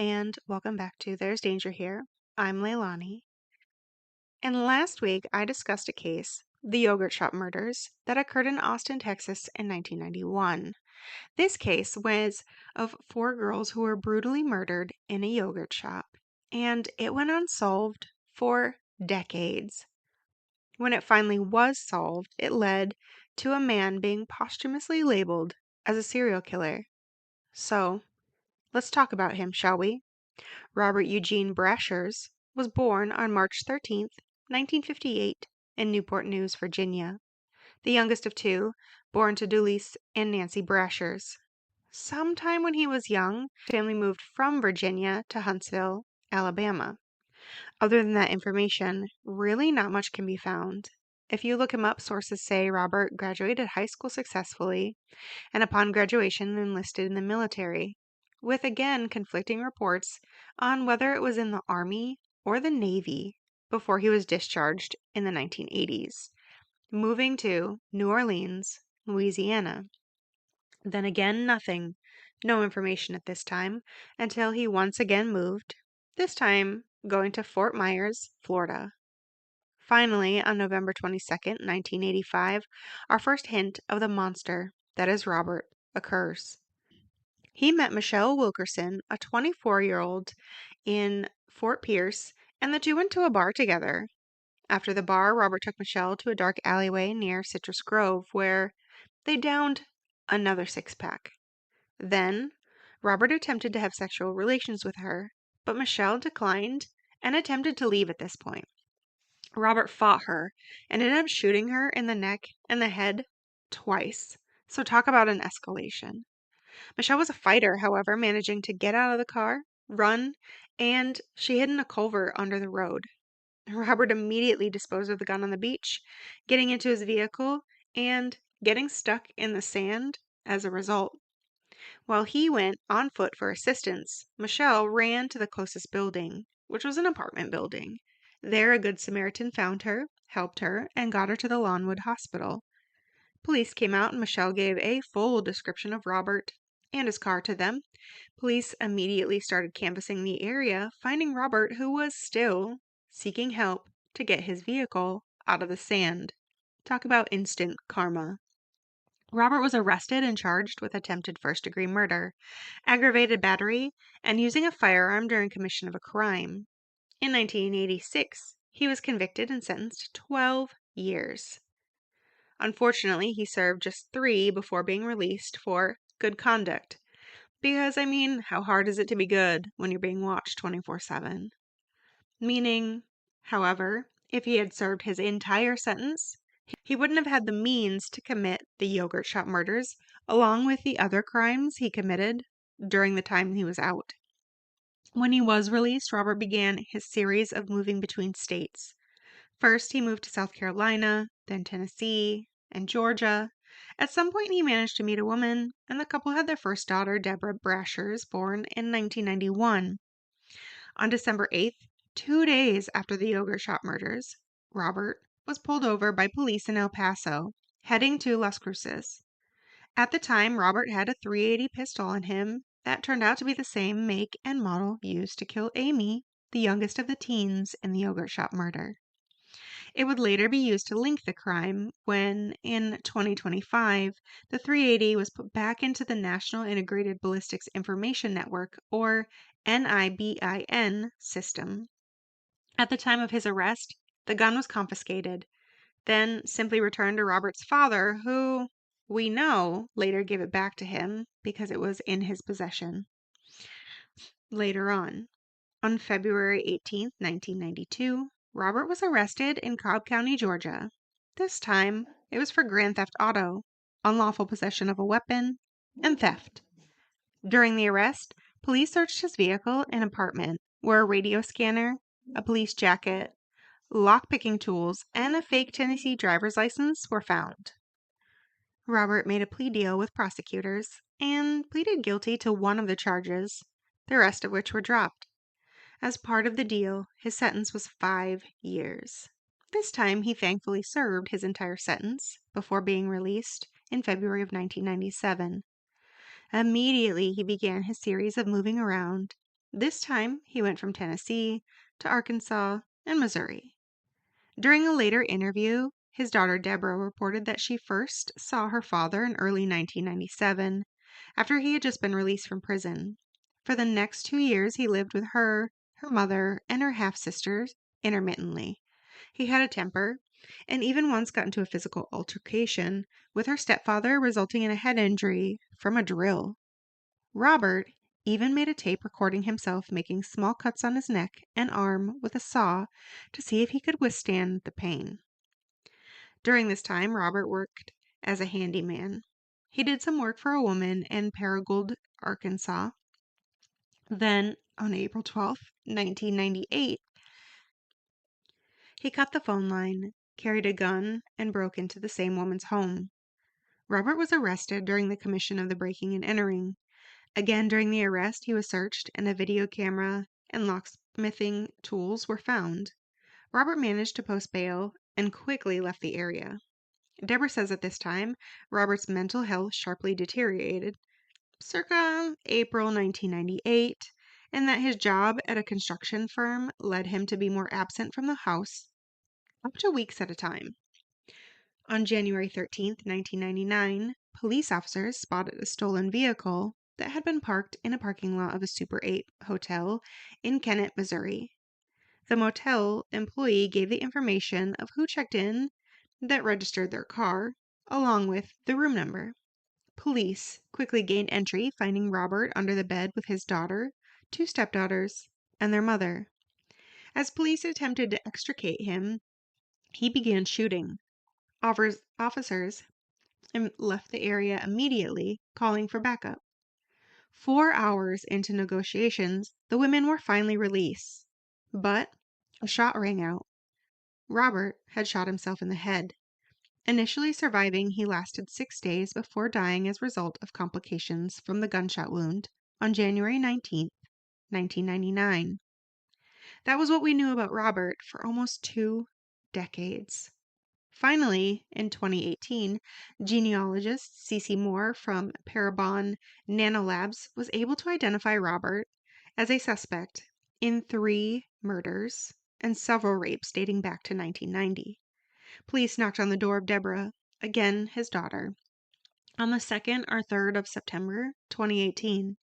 and welcome back to There's Danger Here. I'm Leilani. And last week I discussed a case, the yogurt shop murders, that occurred in Austin, Texas in 1991. This case was of 4 girls who were brutally murdered in a yogurt shop, and it went unsolved for decades. When it finally was solved, it led to a man being posthumously labeled as a serial killer. So, let's talk about him, shall we? Robert Eugene Brashers was born on March 13, 1958, in Newport News, Virginia, the youngest of 2, born to Dulce and Nancy Brashers. Sometime when he was young, his family moved from Virginia to Huntsville, Alabama. Other than that information, really not much can be found. If you look him up, sources say Robert graduated high school successfully and upon graduation enlisted in the military, with again conflicting reports on whether it was in the Army or the Navy before he was discharged in the 1980s, moving to New Orleans, Louisiana. Then again, nothing, no information at this time, until he once again moved, this time going to Fort Myers, Florida. Finally, on November 22nd, 1985, our first hint of the monster that is Robert occurs. He met Michelle Wilkerson, a 24-year-old, in Fort Pierce, and the two went to a bar together. After the bar, Robert took Michelle to a dark alleyway near Citrus Grove, where they downed another 6-pack. Then, Robert attempted to have sexual relations with her, but Michelle declined and attempted to leave at this point. Robert fought her and ended up shooting her in the neck and the head twice. So talk about an escalation. Michelle was a fighter, however, managing to get out of the car, run, and she hid in a culvert under the road. Robert immediately disposed of the gun on the beach, getting into his vehicle and getting stuck in the sand as a result. While he went on foot for assistance, Michelle ran to the closest building, which was an apartment building. There, a good Samaritan found her, helped her, and got her to the Lawnwood Hospital. Police came out and Michelle gave a full description of Robert and his car to them. Police immediately started canvassing the area, finding Robert, who was still seeking help to get his vehicle out of the sand. Talk about instant karma. Robert was arrested and charged with attempted first-degree murder, aggravated battery, and using a firearm during commission of a crime. In 1986, he was convicted and sentenced to 12 years. Unfortunately, he served just 3 before being released for good conduct. Because, how hard is it to be good when you're being watched 24/7? Meaning, however, if he had served his entire sentence, he wouldn't have had the means to commit the yogurt shop murders, along with the other crimes he committed during the time he was out. When he was released, Robert began his series of moving between states. First, he moved to South Carolina, then Tennessee, and Georgia. At some point, he managed to meet a woman, and the couple had their first daughter, Deborah Brashers, born in 1991. On December 8th, 2 days after the yogurt shop murders, Robert was pulled over by police in El Paso, heading to Las Cruces. At the time, Robert had a .380 pistol on him that turned out to be the same make and model used to kill Amy, the youngest of the teens in the yogurt shop murder. It would later be used to link the crime when, in 2025, the .380 was put back into the National Integrated Ballistics Information Network, or NIBIN, system. At the time of his arrest, the gun was confiscated, then simply returned to Robert's father, who, we know, later gave it back to him because it was in his possession. Later on February 18, 1992, Robert was arrested in Cobb County, Georgia. This time, it was for grand theft auto, unlawful possession of a weapon, and theft. During the arrest, police searched his vehicle and apartment, where a radio scanner, a police jacket, lockpicking tools, and a fake Tennessee driver's license were found. Robert made a plea deal with prosecutors and pleaded guilty to one of the charges, the rest of which were dropped. As part of the deal, his sentence was 5 years. This time, he thankfully served his entire sentence before being released in February of 1997. Immediately, he began his series of moving around, This time, he went from Tennessee to Arkansas and Missouri. During a later interview, his daughter Deborah reported that she first saw her father in early 1997, after he had just been released from prison. For the next 2 years, he lived with her, her mother, and her half-sisters intermittently. He had a temper, and even once got into a physical altercation with her stepfather, resulting in a head injury from a drill. Robert even made a tape recording himself making small cuts on his neck and arm with a saw to see if he could withstand the pain. During this time, Robert worked as a handyman. He did some work for a woman in Paragould, Arkansas. Then, on April 12th, 1998, he cut the phone line, carried a gun, and broke into the same woman's home. Robert was arrested during the commission of the breaking and entering. Again, during the arrest, he was searched, and a video camera and locksmithing tools were found. Robert managed to post bail and quickly left the area. Deborah says at this time, Robert's mental health sharply deteriorated, circa April 1998, and that his job at a construction firm led him to be more absent from the house up to weeks at a time. On January 13th, 1999, police officers spotted a stolen vehicle that had been parked in a parking lot of a Super 8 hotel in Kennett, Missouri. The motel employee gave the information of who checked in that registered their car, along with the room number. Police quickly gained entry, finding Robert under the bed with his daughter, 2 stepdaughters, and their mother. As police attempted to extricate him, he began shooting. Officers left the area immediately, calling for backup. 4 hours into negotiations, the women were finally released. But a shot rang out. Robert had shot himself in the head. Initially surviving, he lasted 6 days before dying as a result of complications from the gunshot wound on January 19th, 1999. That was what we knew about Robert for almost 2 decades. Finally, in 2018, genealogist Cece Moore from Parabon Nanolabs was able to identify Robert as a suspect in 3 murders and several rapes dating back to 1990. Police knocked on the door of Deborah, again his daughter, on the 2nd or 3rd of September 2018.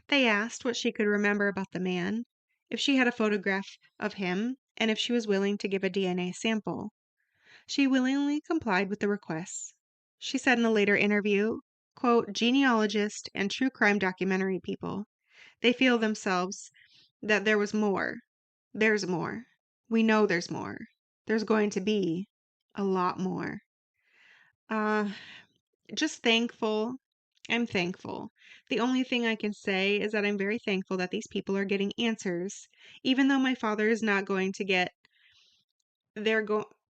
They asked what she could remember about the man, if she had a photograph of him, and if she was willing to give a DNA sample. She willingly complied with the requests. She said in a later interview, quote, "Genealogists and true crime documentary people, they feel themselves that there was more. There's more. We know there's more. There's going to be a lot more." Uh, just thankful. I'm thankful. The only thing I can say is that I'm very thankful that these people are getting answers, even though my father is not going to get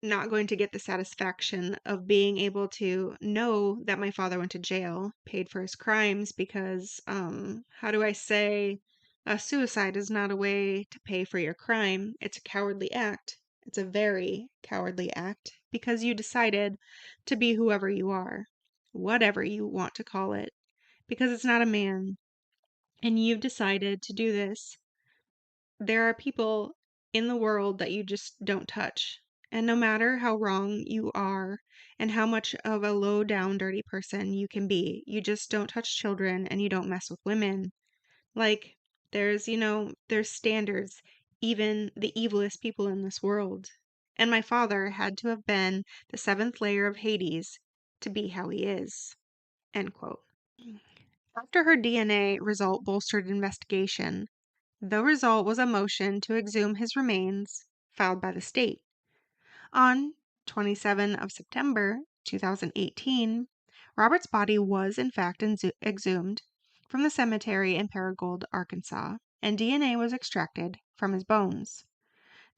not going to get the satisfaction of being able to know that my father went to jail, paid for his crimes, because how do I say, suicide is not a way to pay for your crime. It's a cowardly act. It's a very cowardly act because you decided to be whoever you are, whatever you want to call it, because it's not a man, and you've decided to do this. There are people in the world that you just don't touch. And no matter how wrong you are and how much of a low down, dirty person you can be, you just don't touch children and you don't mess with women. Like, there's standards, even the evilest people in this world. And my father had to have been the 7th layer of Hades to be how he is. End quote. After her DNA result bolstered investigation, the result was a motion to exhume his remains filed by the state. On 27 of September 2018, Robert's body was in fact exhumed from the cemetery in Paragould, Arkansas, and DNA was extracted from his bones.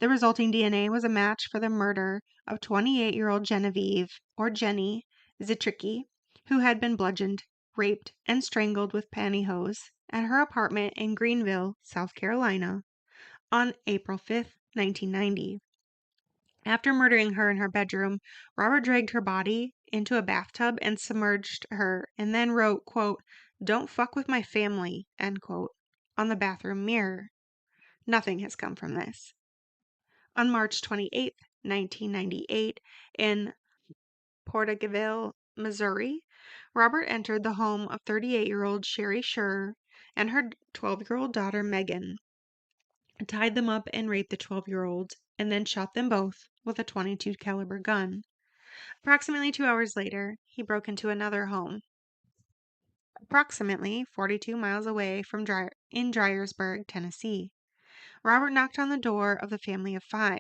The resulting DNA was a match for the murder of 28-year-old Genevieve, or Jenny, Zitricki, who had been bludgeoned, raped, and strangled with pantyhose at her apartment in Greenville, South Carolina, on April 5, 1990. After murdering her in her bedroom, Robert dragged her body into a bathtub and submerged her, and then wrote, quote, "Don't fuck with my family," end quote. on the bathroom mirror. Nothing has come from this. On March 28, 1998, in Porterville, Missouri, Robert entered the home of 38-year-old Sherry Scher and her 12-year-old daughter Megan, tied them up and raped the 12-year-old, and then shot them both with a .22 caliber gun. Approximately 2 hours later, he broke into another home, approximately 42 miles away from in Dryersburg, Tennessee. Robert knocked on the door of the family of 5.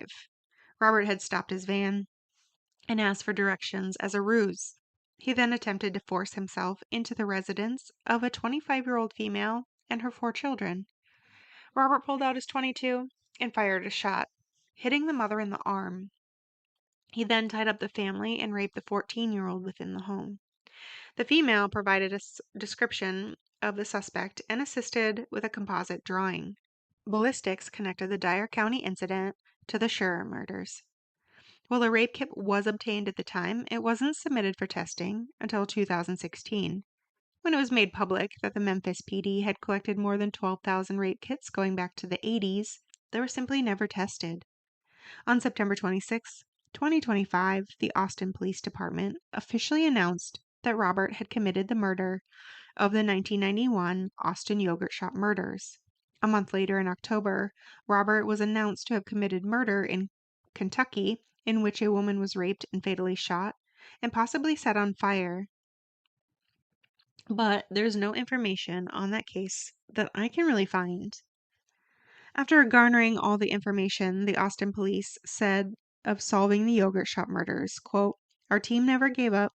Robert had stopped his van and asked for directions as a ruse. He then attempted to force himself into the residence of a 25-year-old female and her 4 children. Robert pulled out his .22 and fired a shot, hitting the mother in the arm. He then tied up the family and raped the 14-year-old within the home. The female provided a description of the suspect and assisted with a composite drawing. Ballistics connected the Dyer County incident to the Scher murders. While a rape kit was obtained at the time, it wasn't submitted for testing until 2016, when it was made public that the Memphis PD had collected more than 12,000 rape kits going back to the 80s. They were simply never tested. On September 26, 2025, the Austin Police Department officially announced that Robert had committed the murder of the 1991 Austin Yogurt Shop murders. A month later, in October, Robert was announced to have committed murder in Kentucky, in which a woman was raped and fatally shot and possibly set on fire. But there's no information on that case that I can really find. After garnering all the information, the Austin police said of solving the yogurt shop murders, quote, "Our team never gave up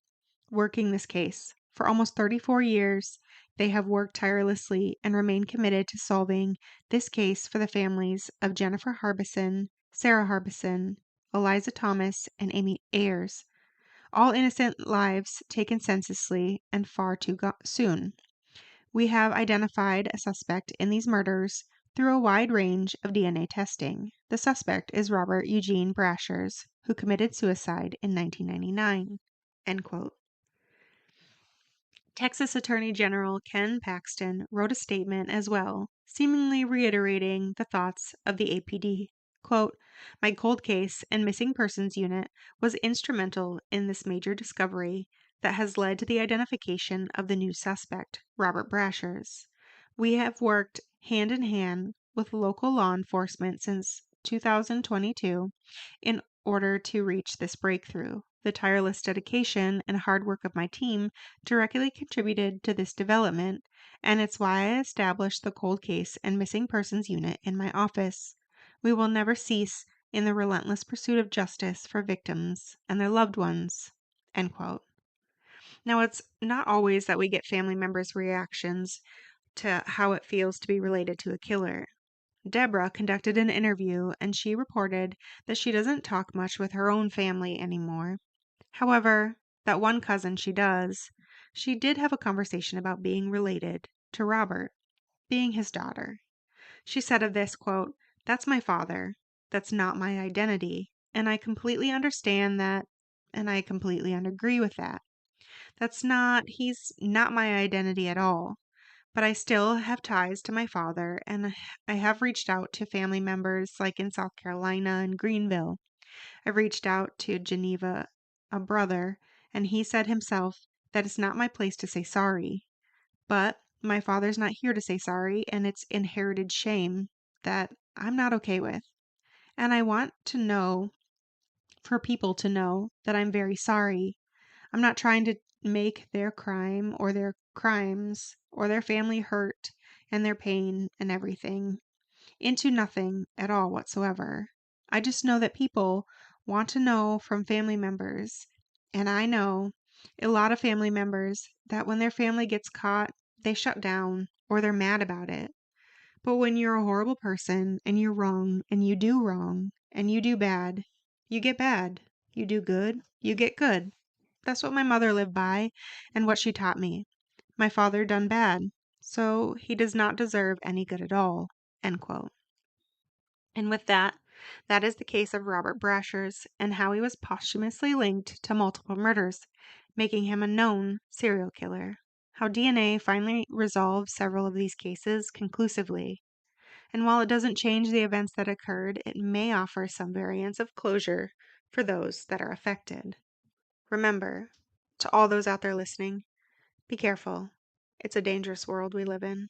working this case. For almost 34 years, they have worked tirelessly and remain committed to solving this case for the families of Jennifer Harbison, Sarah Harbison, Eliza Thomas, and Amy Ayers. All innocent lives taken senselessly and far too soon. We have identified a suspect in these murders through a wide range of DNA testing. The suspect is Robert Eugene Brashers, who committed suicide in 1999." End quote. Texas Attorney General Ken Paxton wrote a statement as well, seemingly reiterating the thoughts of the APD. Quote, "My cold case and missing persons unit was instrumental in this major discovery that has led to the identification of the new suspect, Robert Brashers. We have worked hand in hand with local law enforcement since 2022 in order to reach this breakthrough. The tireless dedication and hard work of my team directly contributed to this development, and it's why I established the cold case and missing persons unit in my office. We will never cease in the relentless pursuit of justice for victims and their loved ones." End quote. Now, it's not always that we get family members' reactions to how it feels to be related to a killer. Deborah conducted an interview and she reported that she doesn't talk much with her own family anymore. However, that one cousin she does, she did have a conversation about being related to Robert, being his daughter. She said of this, quote, "That's my father. That's not my identity. And I completely understand that, and I completely agree with that. He's not my identity at all. But I still have ties to my father, and I have reached out to family members like in South Carolina and Greenville. I've reached out to Geneva, a brother, and he said himself that it's not my place to say sorry. But my father's not here to say sorry, and it's inherited shame that I'm not okay with. And I want to know, for people to know, that I'm very sorry. I'm not trying to make their crime or their crimes or their family hurt and their pain and everything into nothing at all whatsoever. I just know that people want to know from family members, and I know a lot of family members that when their family gets caught, they shut down or they're mad about it. But when you're a horrible person and you're wrong and you do bad, you get bad. You do good, you get good. That's what my mother lived by and what she taught me. My father done bad, so he does not deserve any good at all." End quote. And with that, that is the case of Robert Brashers and how he was posthumously linked to multiple murders, making him a known serial killer. how DNA finally resolves several of these cases conclusively. And while it doesn't change the events that occurred, it may offer some variants of closure for those that are affected. Remember, to all those out there listening, be careful. It's a dangerous world we live in.